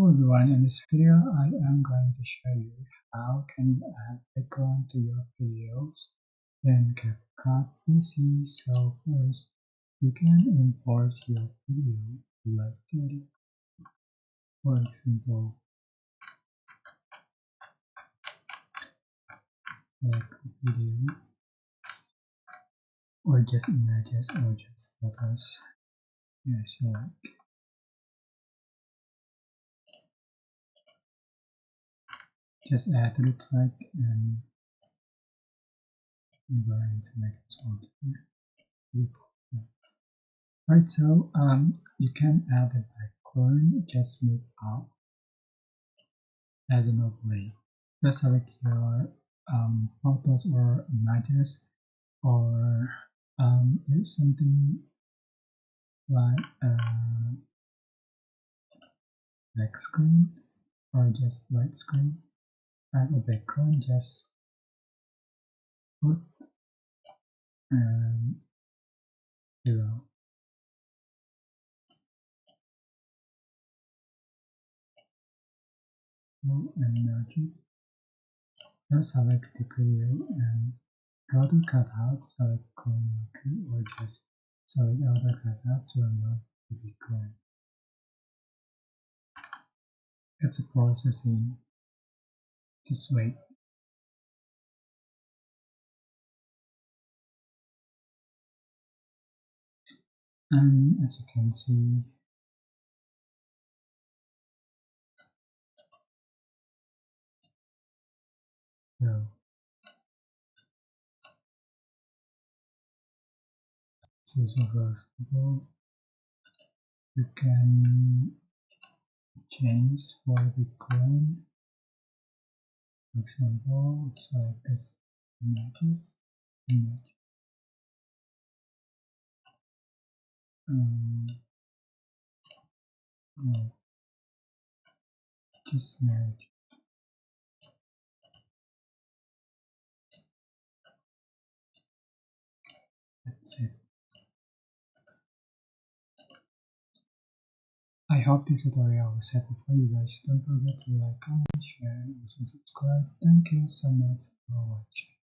Hello everyone, in this video I am going to show you how can you add background to your videos in CapCut PC. So first you can import your video like that. For example, like video or just images or just photos. Yeah, so just add the track and I'm going to make it small here. Right, so you can add a background, just move up as an overlay. Just select your photos or images, or use something like black screen or just white screen as a background. Just put below. And merge. Just select the video and go to cutout, select chroma key, or just select auto cutout to unlock the background. It's a processing. Just wait. And as you can see, so first of all, you can change for the background. For example, select this images, image, no, just merge. That's it. I hope this tutorial was helpful for you guys. Don't forget to like, comment, share, and also subscribe. Thank you so much for watching.